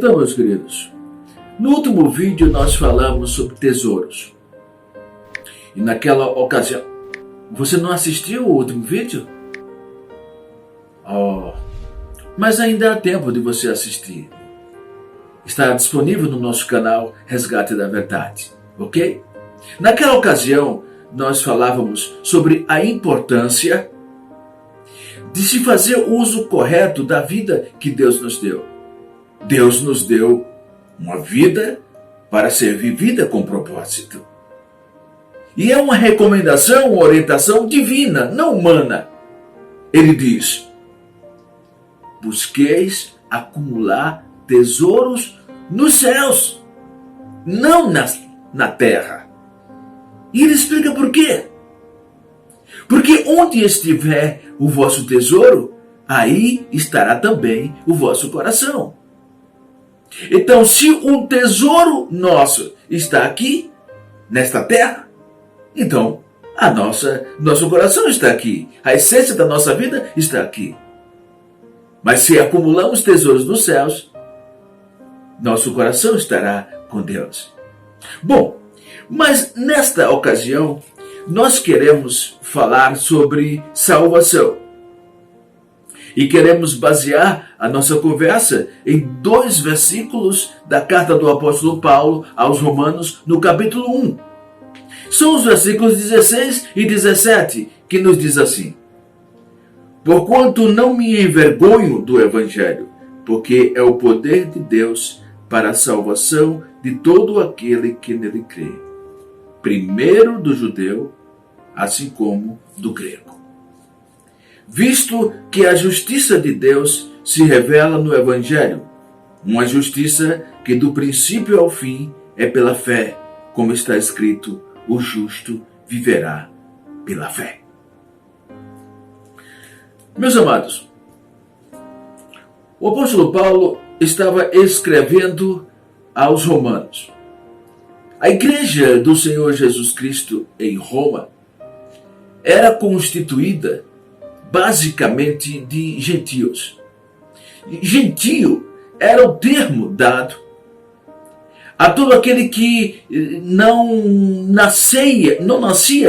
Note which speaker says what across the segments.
Speaker 1: Então, meus queridos, no último vídeo nós falamos sobre tesouros. E naquela ocasião, você não assistiu o último vídeo? Mas ainda há tempo de você assistir. Está disponível no nosso canal Resgate da Verdade, ok? Naquela ocasião, nós falávamos sobre a importância de se fazer uso correto da vida que Deus nos deu. Deus nos deu uma vida para ser vivida com propósito. E é uma recomendação, uma orientação divina, não humana. Ele diz: busqueis acumular tesouros nos céus, não na terra. E ele explica por quê. Porque onde estiver o vosso tesouro, aí estará também o vosso coração. Então, se um tesouro nosso está aqui, nesta terra, então nosso coração está aqui. A essência da nossa vida está aqui. Mas se acumulamos tesouros nos céus, nosso coração estará com Deus. Bom, mas nesta ocasião, nós queremos falar sobre salvação. E queremos basear a nossa conversa em 2 versículos da carta do apóstolo Paulo aos Romanos, no capítulo 1. São os versículos 16 e 17, que nos diz assim: porquanto não me envergonho do Evangelho, porque é o poder de Deus para a salvação de todo aquele que nele crê, primeiro do judeu, assim como do grego. Visto que a justiça de Deus se revela no Evangelho, uma justiça que do princípio ao fim é pela fé, como está escrito: o justo viverá pela fé. Meus amados, o apóstolo Paulo estava escrevendo aos romanos. A igreja do Senhor Jesus Cristo em Roma era constituída basicamente de gentios. Gentio era o termo dado a todo aquele que não nascia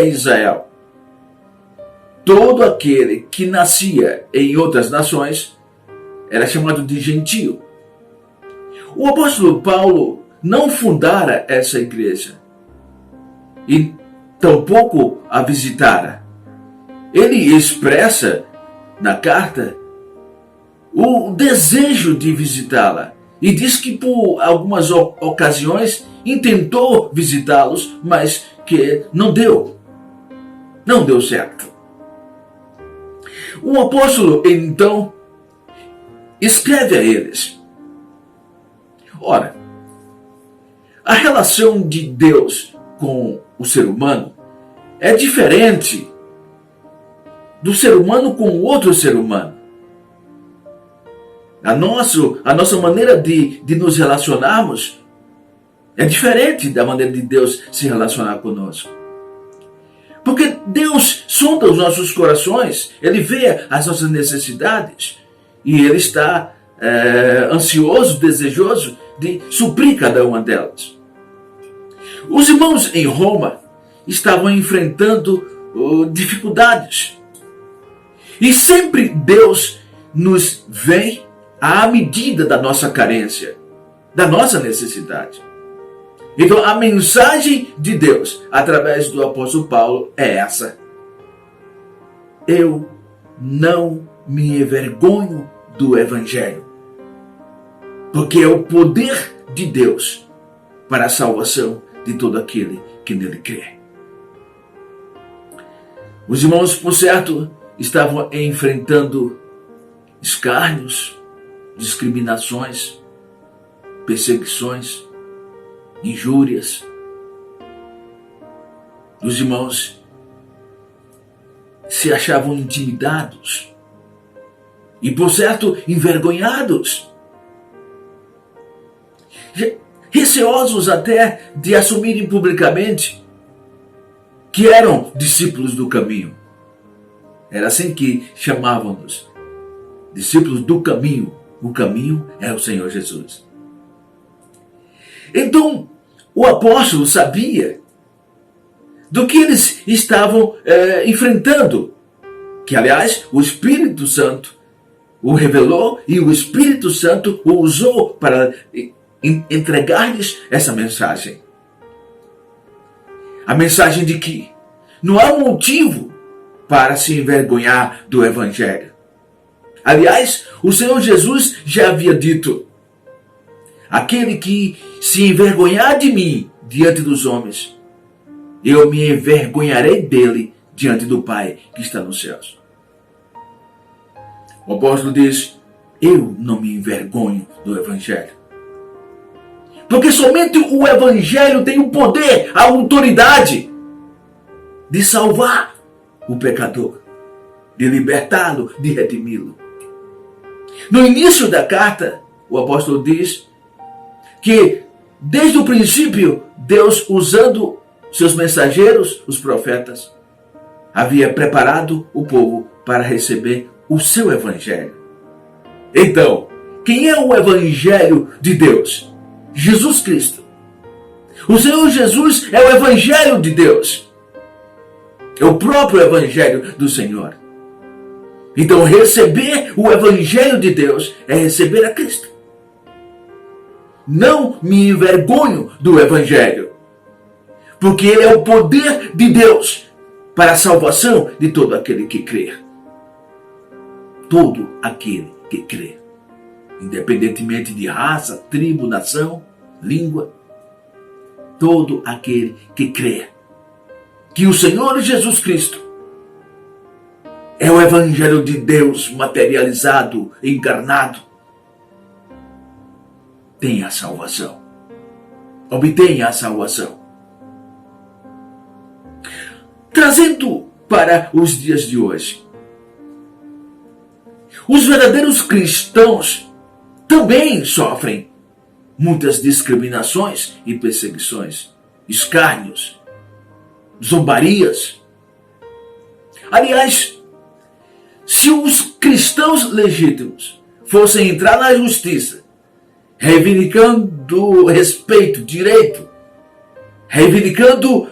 Speaker 1: em Israel. Todo aquele que nascia em outras nações era chamado de gentio. O apóstolo Paulo não fundara essa igreja e tampouco a visitara. Ele expressa na carta o desejo de visitá-la e diz que por algumas ocasiões intentou visitá-los, mas que não deu certo. O apóstolo então escreve a eles: ora, a relação de Deus com o ser humano é diferente do ser humano com outro ser humano. A nossa maneira de nos relacionarmos é diferente da maneira de Deus se relacionar conosco. Porque Deus sonda os nossos corações, Ele vê as nossas necessidades e Ele está ansioso, desejoso de suprir cada uma delas. Os irmãos em Roma estavam enfrentando dificuldades. E sempre Deus nos vem à medida da nossa carência, da nossa necessidade. Então a mensagem de Deus através do apóstolo Paulo é essa: eu não me envergonho do Evangelho, porque é o poder de Deus para a salvação de todo aquele que nele crê. Os irmãos, por certo, estavam enfrentando escárnios, discriminações, perseguições, injúrias. Os irmãos se achavam intimidados e, por certo, envergonhados, receosos até de assumirem publicamente que eram discípulos do caminho. Era assim que chamavam-nos, discípulos do caminho. O caminho é o Senhor Jesus. Então, o apóstolo sabia do que eles estavam enfrentando, que, aliás, o Espírito Santo o revelou e o Espírito Santo o usou para entregar-lhes essa mensagem. A mensagem de que não há motivo para se envergonhar do Evangelho. Aliás, o Senhor Jesus já havia dito: aquele que se envergonhar de mim diante dos homens, eu me envergonharei dele diante do Pai que está nos céus. O apóstolo diz: eu não me envergonho do Evangelho. Porque somente o Evangelho tem o poder, a autoridade de salvar o pecador, de libertá-lo, de redimi-lo. No início da carta, o apóstolo diz que, desde o princípio, Deus, usando seus mensageiros, os profetas, havia preparado o povo para receber o seu Evangelho. Então, quem é o Evangelho de Deus? Jesus Cristo. O Senhor Jesus é o Evangelho de Deus. É o próprio Evangelho do Senhor. Então, receber o Evangelho de Deus é receber a Cristo. Não me envergonho do Evangelho, porque ele é o poder de Deus para a salvação de todo aquele que crê. Todo aquele que crê, independentemente de raça, tribo, nação, língua, todo aquele que crê que o Senhor Jesus Cristo é o Evangelho de Deus materializado, encarnado, tem a salvação, obtém a salvação. Trazendo para os dias de hoje, os verdadeiros cristãos também sofrem muitas discriminações e perseguições, escárnios, zombarias. Aliás, se os cristãos legítimos fossem entrar na justiça, reivindicando respeito, direito, reivindicando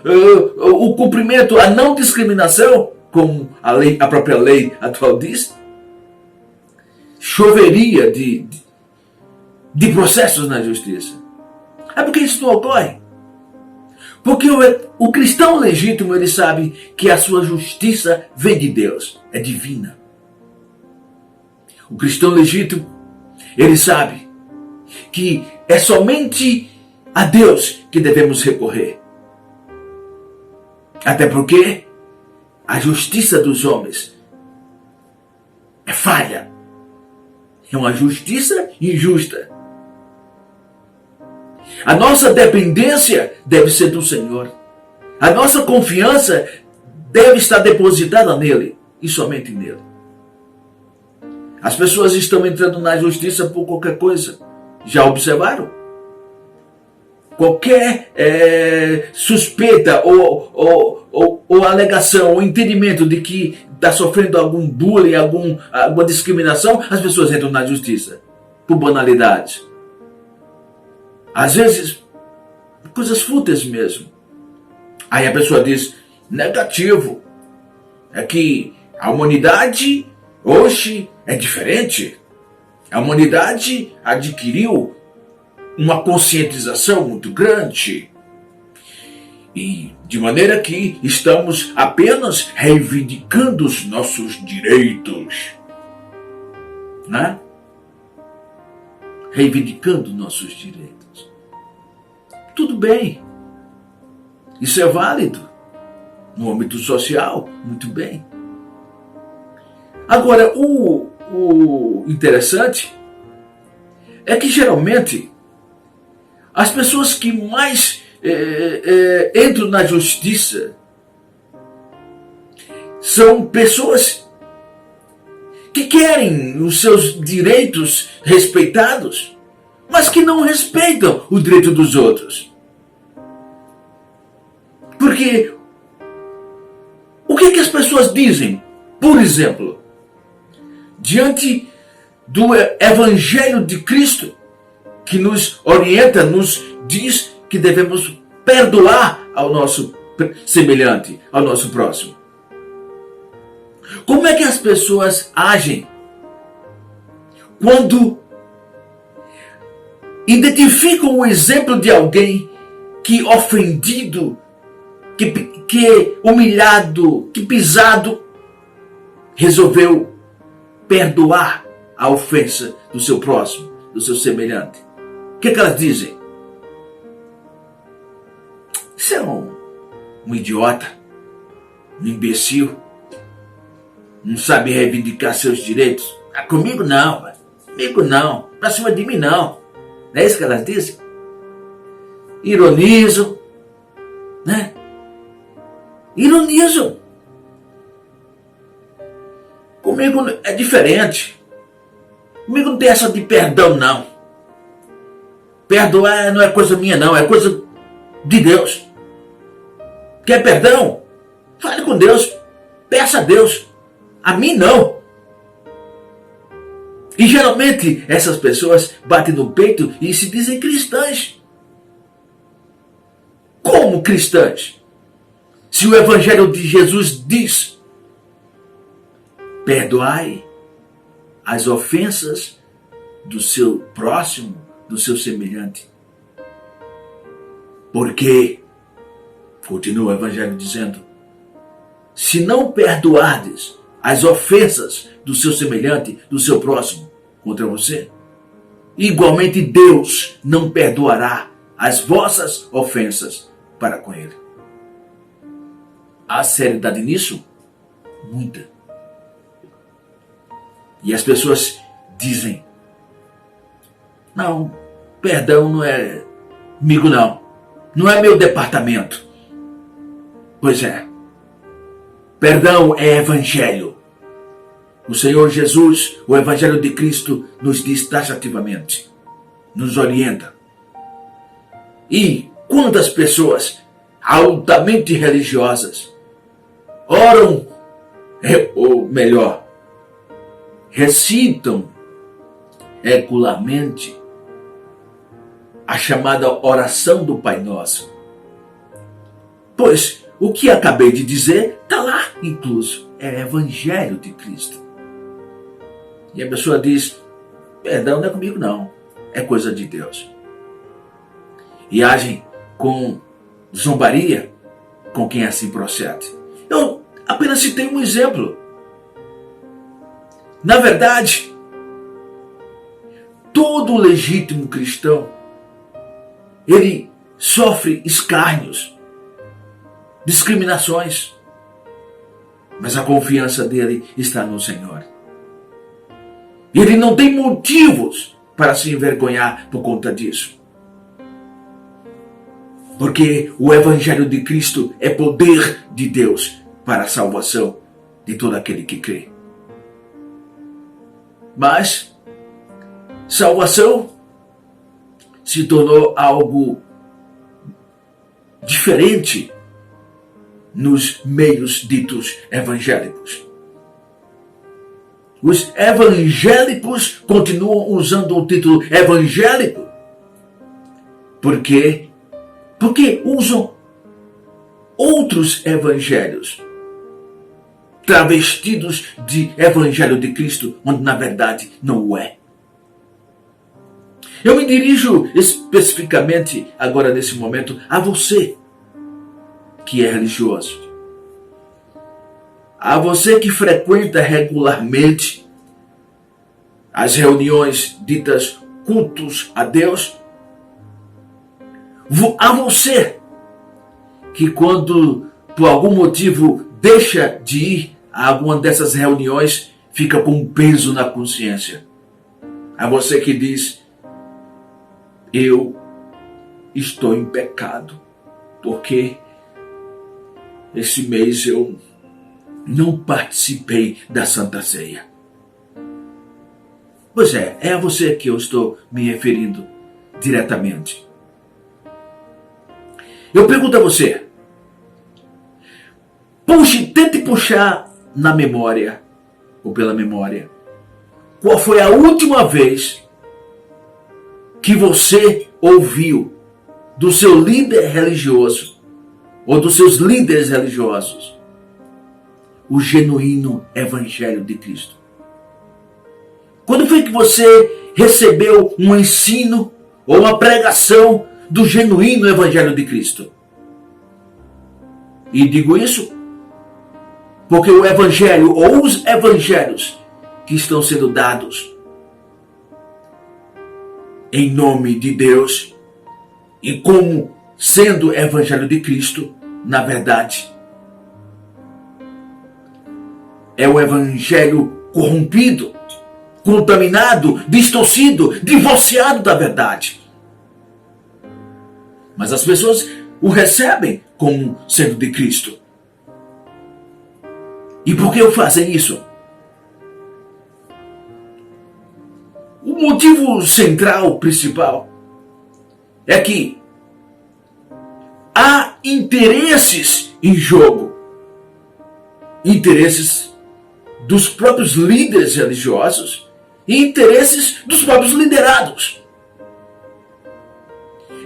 Speaker 1: o cumprimento, a não discriminação, como a própria lei atual diz, choveria de processos na justiça. É porque isso não ocorre. Porque o cristão legítimo, ele sabe que a sua justiça vem de Deus, é divina. O cristão legítimo, ele sabe que é somente a Deus que devemos recorrer. Até porque a justiça dos homens é falha. É uma justiça injusta. A nossa dependência deve ser do Senhor. A nossa confiança deve estar depositada nele e somente nele. As pessoas estão entrando na justiça por qualquer coisa. Já observaram? Qualquer suspeita ou alegação ou entendimento de que está sofrendo algum bullying, alguma discriminação, as pessoas entram na justiça por banalidades. Às vezes, coisas fúteis mesmo. Aí a pessoa diz: negativo. É que a humanidade hoje é diferente. A humanidade adquiriu uma conscientização muito grande. E de maneira que estamos apenas reivindicando os nossos direitos. Né? Reivindicando nossos direitos. Tudo bem. Isso é válido. No âmbito social, muito bem. Agora, o interessante é que geralmente as pessoas que mais entram na justiça são pessoas que querem os seus direitos respeitados, mas que não respeitam o direito dos outros. Porque o que as pessoas dizem? Por exemplo, diante do Evangelho de Cristo, que nos orienta, nos diz que devemos perdoar ao nosso semelhante, ao nosso próximo. Como é que as pessoas agem quando identificam o exemplo de alguém que ofendido, que humilhado, que pisado, resolveu perdoar a ofensa do seu próximo, do seu semelhante? O que elas dizem? Isso é um idiota, um imbecil, não sabe reivindicar seus direitos. Ah, comigo não, pra cima de mim não. Não é isso que elas dizem? Ironizam, né? Ironizam. Comigo é diferente. Comigo não tem essa de perdão, não. Perdoar não é coisa minha, não. É coisa de Deus. Quer perdão? Fale com Deus. Peça a Deus. A mim, não. E geralmente essas pessoas batem no peito e se dizem cristãs. Como cristãs? Se o Evangelho de Jesus diz: perdoai as ofensas do seu próximo, do seu semelhante. Porque, continua o Evangelho dizendo, se não perdoardes as ofensas do seu semelhante, do seu próximo contra você, igualmente Deus não perdoará as vossas ofensas para com ele. Há seriedade nisso? Muita. E as pessoas dizem: não, perdão não é comigo não. Não é meu departamento. Pois é. Perdão é evangelho. O Senhor Jesus, o Evangelho de Cristo, nos diz taxativamente, nos orienta. E quantas pessoas altamente religiosas oram, ou melhor, recitam regularmente a chamada oração do Pai Nosso. Pois o que acabei de dizer está lá incluso. É Evangelho de Cristo. E a pessoa diz: perdão não é comigo não, é coisa de Deus. E agem com zombaria com quem assim procede. Eu apenas citei um exemplo. Na verdade, todo legítimo cristão, ele sofre escárnios, discriminações, mas a confiança dele está no Senhor. Ele não tem motivos para se envergonhar por conta disso. Porque o Evangelho de Cristo é poder de Deus para a salvação de todo aquele que crê. Mas salvação se tornou algo diferente nos meios ditos evangélicos. Os evangélicos continuam usando o título evangélico porque usam outros evangelhos travestidos de Evangelho de Cristo, onde na verdade não o é. Eu me dirijo especificamente agora nesse momento a você que é religioso, a você que frequenta regularmente as reuniões ditas cultos a Deus, a você que quando por algum motivo deixa de ir a alguma dessas reuniões fica com um peso na consciência, a você que diz: eu estou em pecado porque esse mês eu não participei da Santa Ceia. Pois é a você que eu estou me referindo diretamente. Eu pergunto a você, tente puxar na memória, ou pela memória, qual foi a última vez que você ouviu do seu líder religioso ou dos seus líderes religiosos o genuíno evangelho de Cristo? Quando foi que você recebeu um ensino ou uma pregação do genuíno evangelho de Cristo? E digo isso porque o evangelho ou os evangelhos que estão sendo dados em nome de Deus e como sendo o evangelho de Cristo, na verdade, é o evangelho corrompido, contaminado, distorcido, divorciado da verdade. Mas as pessoas o recebem como sendo de Cristo. E por que fazem isso? O motivo central, principal, é que há interesses em jogo. Interesses dos próprios líderes religiosos e interesses dos próprios liderados.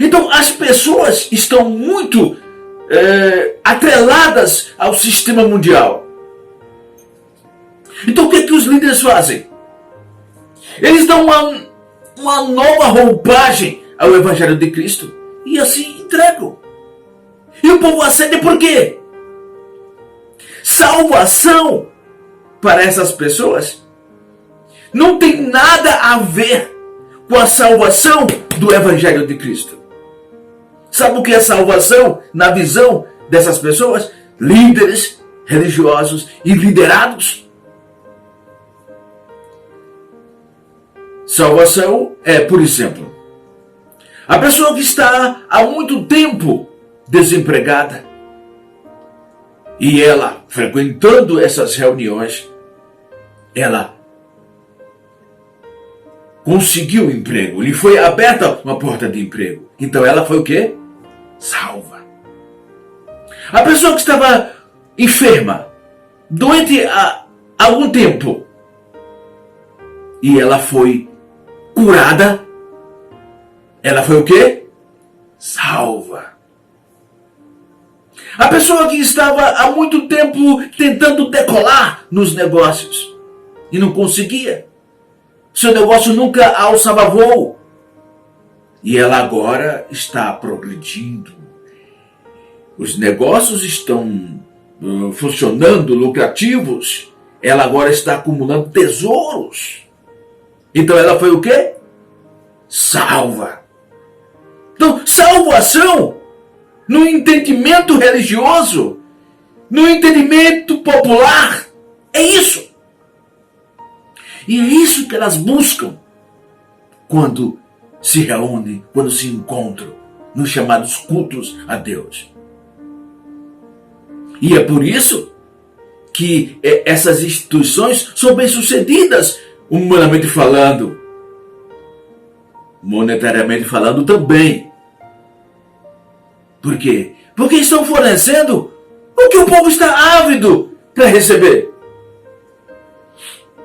Speaker 1: Então as pessoas estão muito atreladas ao sistema mundial. Então o que os líderes fazem? Eles dão uma nova roupagem ao Evangelho de Cristo e assim entregam. E o povo acende por quê? Salvação para essas pessoas não tem nada a ver com a salvação do Evangelho de Cristo. Sabe o que é salvação na visão dessas pessoas? Líderes religiosos e liderados. Salvação é, por exemplo, a pessoa que está há muito tempo desempregada e ela, frequentando essas reuniões, ela conseguiu emprego, lhe foi aberta uma porta de emprego. Então ela foi o quê? Salva. A pessoa que estava enferma, doente há algum tempo, e ela foi curada, ela foi o quê? Salva. A pessoa que estava há muito tempo tentando decolar nos negócios e não conseguia, seu negócio nunca alçava voo, e ela agora está progredindo, os negócios estão funcionando, lucrativos, ela agora está acumulando tesouros. Então ela foi o quê? Salva. Então, salvação, no entendimento religioso, no entendimento popular, é isso. E é isso que elas buscam quando se reúnem, quando se encontram nos chamados cultos a Deus. E é por isso que essas instituições são bem-sucedidas, humanamente falando, monetariamente falando também. Por quê? Porque estão fornecendo o que o povo está ávido para receber.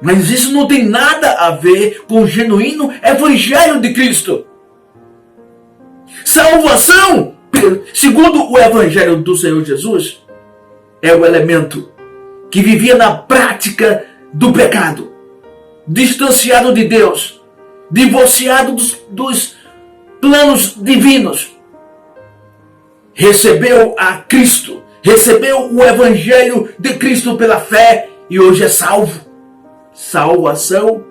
Speaker 1: Mas isso não tem nada a ver com o genuíno Evangelho de Cristo. Salvação, segundo o Evangelho do Senhor Jesus, é o elemento que vivia na prática do pecado, distanciado de Deus, divorciado dos planos divinos. Recebeu a Cristo, recebeu o Evangelho de Cristo pela fé e hoje é salvo. Salvação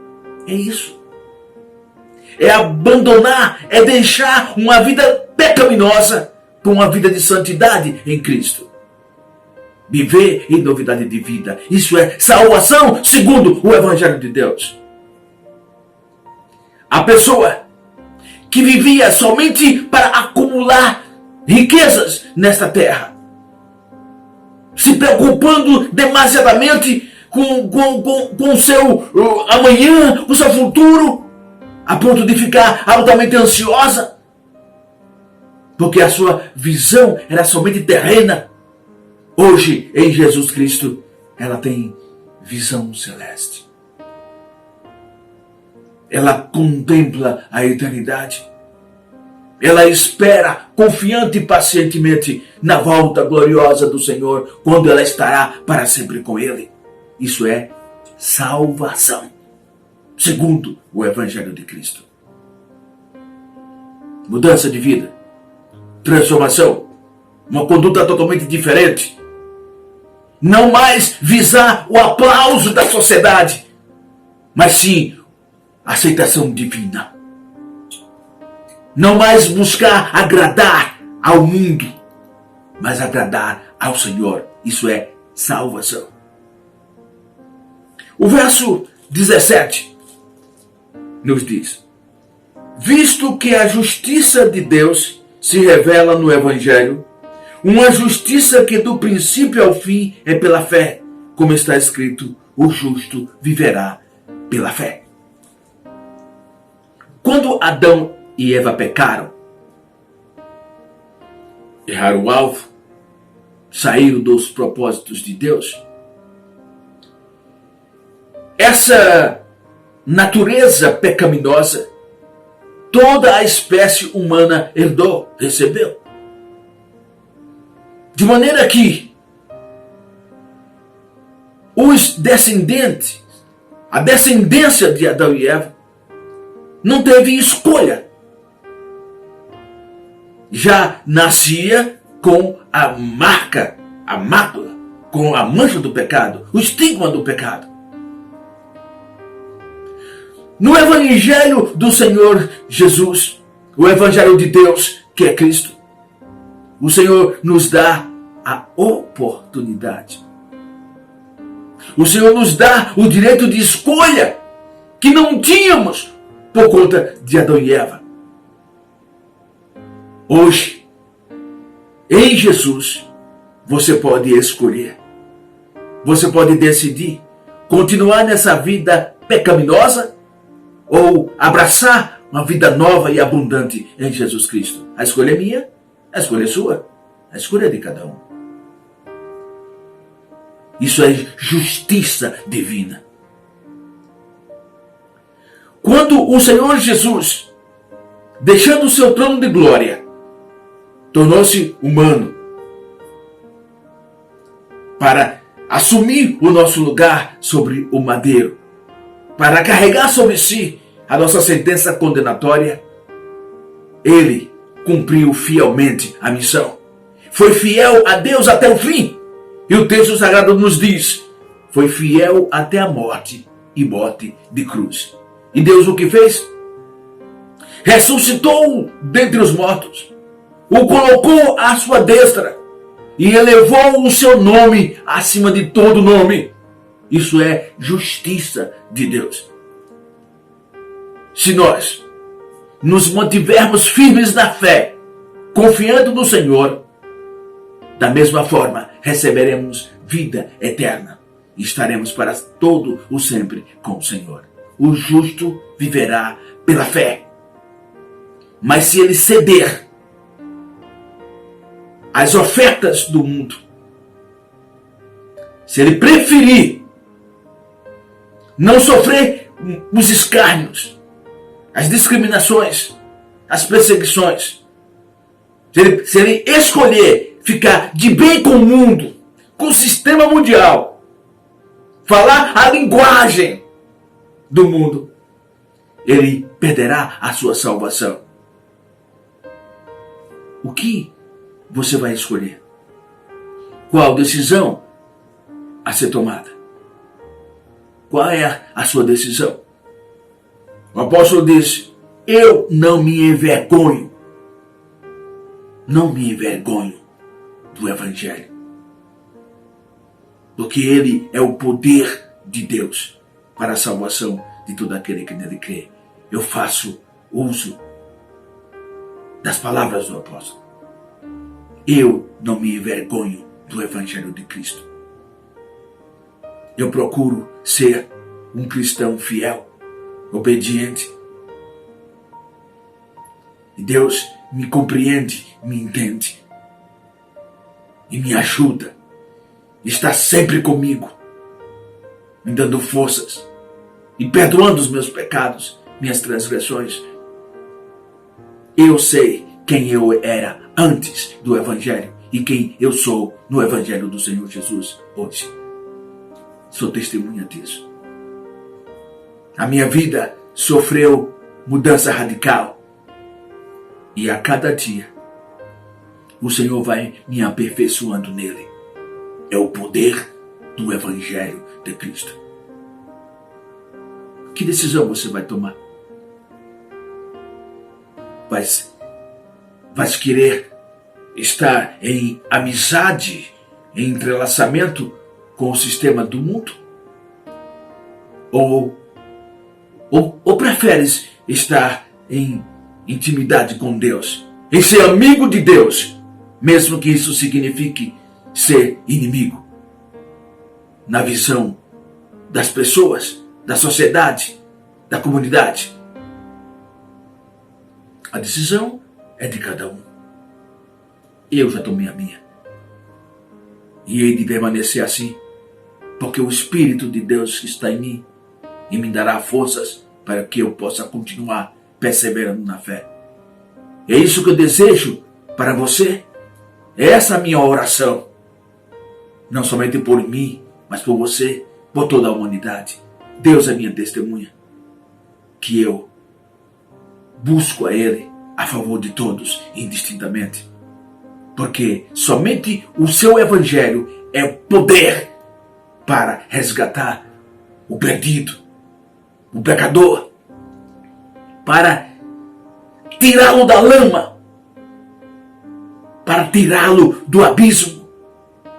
Speaker 1: é isso. É abandonar, é deixar uma vida pecaminosa por uma vida de santidade em Cristo. Viver em novidade de vida. Isso é salvação segundo o Evangelho de Deus. A pessoa que vivia somente para acumular riquezas nesta terra, se preocupando demasiadamente com o seu amanhã, o seu futuro, a ponto de ficar altamente ansiosa, porque a sua visão era somente terrena. Hoje, em Jesus Cristo, ela tem visão celeste. Ela contempla a eternidade. Ela espera confiante e pacientemente na volta gloriosa do Senhor, quando ela estará para sempre com Ele. Isso é salvação, segundo o Evangelho de Cristo. Mudança de vida, transformação, uma conduta totalmente diferente. Não mais visar o aplauso da sociedade, mas sim a aceitação divina. Não mais buscar agradar ao mundo, mas agradar ao Senhor. Isso é salvação. O verso 17 nos diz: visto que a justiça de Deus se revela no Evangelho, uma justiça que do princípio ao fim é pela fé, como está escrito, o justo viverá pela fé. Quando Adão e Eva pecaram, erraram o alvo, saíram dos propósitos de Deus, essa natureza pecaminosa, toda a espécie humana herdou, recebeu. De maneira que os descendentes, a descendência de Adão e Eva, não teve escolha. Já nascia com a marca, a mácula, com a mancha do pecado, o estigma do pecado. No Evangelho do Senhor Jesus, o Evangelho de Deus, que é Cristo, o Senhor nos dá a oportunidade. O Senhor nos dá o direito de escolha que não tínhamos por conta de Adão e Eva. Hoje, em Jesus, você pode escolher. Você pode decidir continuar nessa vida pecaminosa ou abraçar uma vida nova e abundante em Jesus Cristo. A escolha é minha, a escolha é sua, a escolha é de cada um. Isso é justiça divina. Quando o Senhor Jesus, deixando o seu trono de glória, tornou-se humano para assumir o nosso lugar sobre o madeiro, para carregar sobre si a nossa sentença condenatória, Ele cumpriu fielmente a missão. Foi fiel a Deus até o fim. E o texto sagrado nos diz, foi fiel até a morte e morte de cruz. E Deus o que fez? Ressuscitou dentre os mortos, o colocou à sua destra e elevou o seu nome acima de todo nome. Isso é justiça de Deus. Se nós nos mantivermos firmes na fé, confiando no Senhor, da mesma forma receberemos vida eterna e estaremos para todo o sempre com o Senhor. O justo viverá pela fé. Mas se ele ceder às ofertas do mundo, se ele preferir não sofrer os escárnios, as discriminações, as perseguições, se ele escolher ficar de bem com o mundo, com o sistema mundial, falar a linguagem do mundo, ele perderá a sua salvação. O que você vai escolher? Qual decisão a ser tomada? Qual é a sua decisão? O apóstolo disse, eu não me envergonho. Não me envergonho do Evangelho. Porque ele é o poder de Deus para a salvação de todo aquele que nele crê. Eu faço uso das palavras do apóstolo. Eu não me envergonho do Evangelho de Cristo. Eu procuro ser um cristão fiel, obediente. E Deus me compreende, me entende. E me ajuda. Está sempre comigo, me dando forças e perdoando os meus pecados, minhas transgressões. Eu sei quem eu era antes do Evangelho e quem eu sou no Evangelho do Senhor Jesus hoje. Sou testemunha disso. A minha vida sofreu mudança radical e a cada dia o Senhor vai me aperfeiçoando nele. É o poder do Evangelho de Cristo. Que decisão você vai tomar? Vais querer estar em amizade, em entrelaçamento com o sistema do mundo? Ou preferes estar em intimidade com Deus, em ser amigo de Deus, mesmo que isso signifique ser inimigo? Na visão das pessoas, da sociedade, da comunidade. A decisão é de cada um. Eu já tomei a minha. E hei de permanecer assim, porque o Espírito de Deus que está em mim e me dará forças para que eu possa continuar perseverando na fé. É isso que eu desejo para você. É essa a minha oração. Não somente por mim, mas por você, por toda a humanidade. Deus é minha testemunha. Que eu busco a Ele a favor de todos, indistintamente. Porque somente o seu Evangelho é o poder para resgatar o perdido, o pecador, para tirá-lo da lama, para tirá-lo do abismo,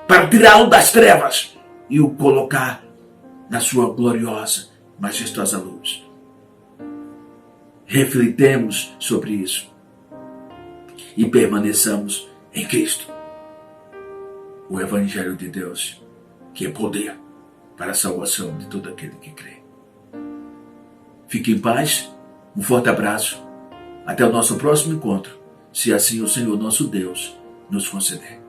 Speaker 1: para tirá-lo das trevas e o colocar na sua gloriosa, majestosa luz. Reflitemos sobre isso e permaneçamos em Cristo, o Evangelho de Deus, que é poder para a salvação de todo aquele que crê. Fique em paz, um forte abraço, até o nosso próximo encontro, se assim o Senhor nosso Deus nos conceder.